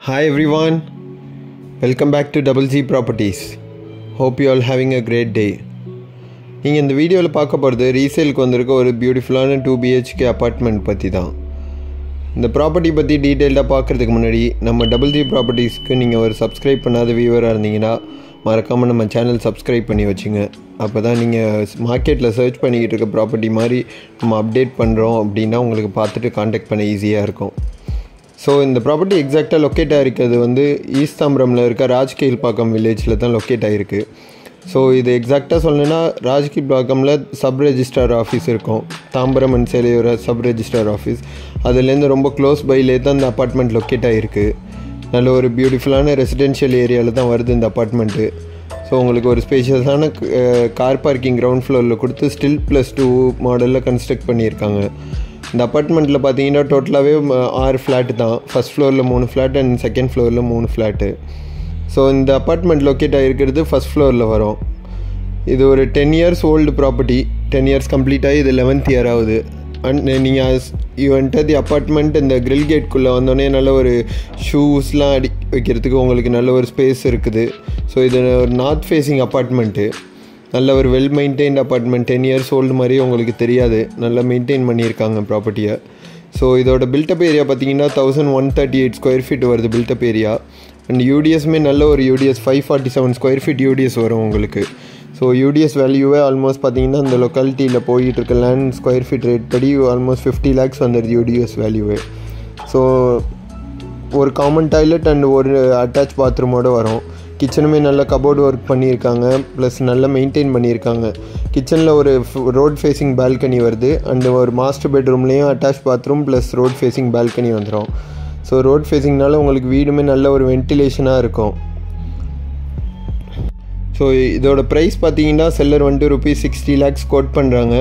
Hi everyone, welcome back to Double G Properties. Hope you all having a great day. நீங்கள் இந்த வீடியோவில் பார்க்க போகிறது ரீசேலுக்கு வந்திருக்க ஒரு பியூட்டிஃபுல்லான 2 BHK அப்பார்ட்மெண்ட் பற்றி தான். இந்த ப்ராப்பர்ட்டி பற்றி டீட்டெயில்டாக பார்க்குறதுக்கு முன்னாடி நம்ம டபுள் ஜி ப்ராப்பர்ட்டிஸ்க்கு நீங்கள் ஒரு சப்ஸ்கிரைப் பண்ணாத வியூவராக இருந்தீங்கன்னா மறக்காமல் நம்ம சேனல் சப்ஸ்கிரைப் பண்ணி வச்சுங்க. அப்போ தான் நீங்கள் மார்க்கெட்டில் சர்ச் பண்ணிக்கிட்டு இருக்க ப்ராப்பர்ட்டி மாதிரி நம்ம அப்டேட் பண்ணுறோம் அப்படின்னா உங்களுக்கு பார்த்துட்டு காண்டாக்ட் பண்ண ஈஸியாக இருக்கும். ஸோ இந்த ப்ராப்பர்ட்டி எக்ஸாக்டாக லொக்கேட் ஆகிருக்கிறது வந்து ஈஸ்ட் தாம்பரமில் இருக்க ராஜ்கீழ்பாக்கம் வில்லேஜில் தான் லொக்கேட் ஆகிருக்கு. ஸோ இது எக்ஸாக்டாக சொல்லணுன்னா ராஜ்கீழ்பாக்கமில் சப் ரெஜிஸ்ட்ரார் ஆஃபீஸ் இருக்கும், Tambaram and Selaiyur sub registrar office. அதுலேருந்து ரொம்ப க்ளோஸ் பைலே தான் இந்த அப்பார்ட்மெண்ட் லொக்கேட் ஆகிருக்கு. நல்ல ஒரு பியூட்டிஃபுல்லான ரெசிடென்ஷியல் ஏரியாவில் தான் வருது இந்த அப்பார்ட்மெண்ட்டு. ஸோ உங்களுக்கு ஒரு ஸ்பேஷியஸான கார் பார்க்கிங் கிரவுண்ட் ஃப்ளோரில் கொடுத்து ஸ்டில் +2 மாடலில் கன்ஸ்ட்ரக்ட் பண்ணியிருக்காங்க. இந்த அப்பார்ட்மெண்ட்டில் பார்த்தீங்கன்னா டோட்டலாகவே 6 ஃப்ளாட்டு தான். ஃபஸ்ட் ஃப்ளோரில் 3 ஃப்ளாட் அண்ட் செகண்ட் ஃப்ளோரில் 3 ஃப்ளாட்டு. ஸோ இந்த அப்பார்ட்மெண்ட் லொக்கேட் ஆகிருக்கிறது ஃபஸ்ட் ஃப்ளோரில் வரும். இது ஒரு 10 years old property. 10 years complete ஆகி இது 11th year ஆகுது. அண்ட் நீங்கள் யூ என்டர் தி அப்பார்ட்மெண்ட் இந்த கிரில் கேட்குள்ளே வந்தோடனே நல்ல ஒரு ஷூஸ்லாம் வைக்கிறதுக்கு உங்களுக்கு நல்ல ஒரு ஸ்பேஸ் இருக்குது. ஸோ இது ஒரு நார்த் ஃபேஸிங் அப்பார்ட்மெண்ட்டு. நல்ல ஒரு well maintained apartment. 10 years old மாதிரி உங்களுக்கு தெரியாது, நல்லா மெயின்டைன் பண்ணியிருக்காங்க ப்ராப்பர்ட்டியை. ஸோ இதோட பில்டப் ஏரியா பார்த்தீங்கன்னா 1138 ஸ்கொயர் ஃபீட் வருது பில்டப் ஏரியா. அண்ட் யூடிஎஸ்மே நல்ல ஒரு யூடிஎஸ் 547 ஸ்கொயர் ஃபீட் யூடிஎஸ் வரும் உங்களுக்கு. ஸோ யூடிஎஸ் வேல்யூவே ஆல்மோஸ்ட் பார்த்தீங்கன்னா இந்த லொக்காலிட்டியில் போயிட்டு இருக்க லேண்ட் ஸ்கொயர் ஃபீட் ரேட் படி ஆல்மோஸ்ட் 50 lakhs வந்துடுது யூடிஎஸ் வேல்யூவே. ஸோ ஒரு காமன் டாய்லெட் அண்ட் ஒரு அட்டாச் பாத்ரூமோடு வரும். கிச்சனுமே நல்ல கபோர்டு ஒர்க் பண்ணியிருக்காங்க, ப்ளஸ் நல்லா மெயின்டைன் பண்ணியிருக்காங்க. கிச்சனில் ஒரு ரோட் ஃபேஸிங் பால்கனி வருது. அண்டு ஒரு மாஸ்டர் பெட்ரூம்லேயும் attach bathroom plus road facing balcony வந்துடும். ஸோ ரோட் ஃபேஸிங்னால உங்களுக்கு வீடுமே நல்ல ஒரு வென்டிலேஷனாக இருக்கும். ஸோ இதோட ப்ரைஸ் பார்த்தீங்கன்னா செல்லர் வந்துட்டு ₹60 lakhs கோட் பண்ணுறாங்க.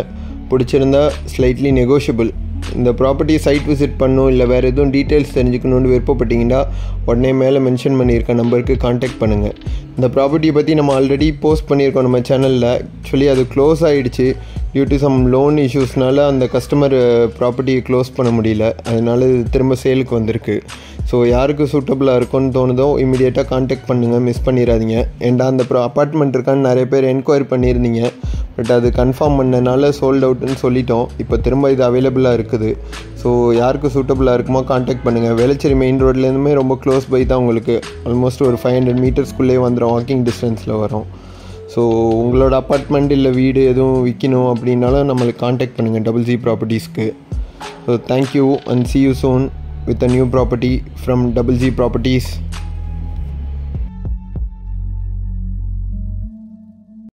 பிடிச்சிருந்தா ஸ்லைட்லி நெகோஷியபிள். இந்த ப்ராப்பர்ட்டி சைட் விசிட் பண்ணணும் இல்லை வேறு எதுவும் டீட்டெயில்ஸ் தெரிஞ்சுக்கணுன்னு விருப்பப்பட்டிங்கன்னா உடனே மேலே மென்ஷன் பண்ணியிருக்க நம்பருக்கு காண்டாக்ட் பண்ணுங்கள். இந்த ப்ராப்பர்ட்டியை பற்றி நம்ம ஆல்ரெடி போஸ்ட் பண்ணியிருக்கோம் நம்ம சேனலில். ஆக்சுவலி அது க்ளோஸ் ஆகிடுச்சு டியூ டு சம் லோன் இஷ்யூஸ்னால அந்த கஸ்டமர் ப்ராப்பர்ட்டியை க்ளோஸ் பண்ண முடியல. அதனால் இது திரும்ப சேலுக்கு வந்திருக்கு. ஸோ யாருக்கு சூட்டபுளாக இருக்கும்னு தோணுதோ இமீடியட்டாக காண்டாக்ட் பண்ணுங்கள், மிஸ் பண்ணிடாதீங்க. ஏன்டா அந்த அப்பார்ட்மெண்ட் இருக்கான்னு நிறைய பேர் என்கொயரி பண்ணியிருந்தீங்க. பட் அது கன்ஃபார்ம் பண்ணனால சோல்ட் அவுட்டுன்னு சொல்லிட்டோம். இப்போ திரும்ப இது அவைலபிளாக இருக்குது. ஸோ யாருக்கு சூட்டபுளாக இருக்குமோ காண்டாக்ட் பண்ணுங்கள். வேளச்சேரி மெயின் ரோட்லேருந்துமே ரொம்ப க்ளோஸ் பை தான் உங்களுக்கு. ஆல்மோஸ்ட் ஒரு 500 மீட்டர்ஸ்குள்ளே வந்துடும், வாக்கிங் டிஸ்டன்ஸில் வரும். ஸோ உங்களோட அப்பார்ட்மெண்ட் இல்லை வீடு எதுவும் விற்கணும் அப்படின்னாலும் நம்மளுக்கு காண்டாக்ட் பண்ணுங்கள் டபுள் ஜி ப்ராப்பர்ட்டிஸ்க்கு. So thank you and see you soon with a new property from Double G Properties.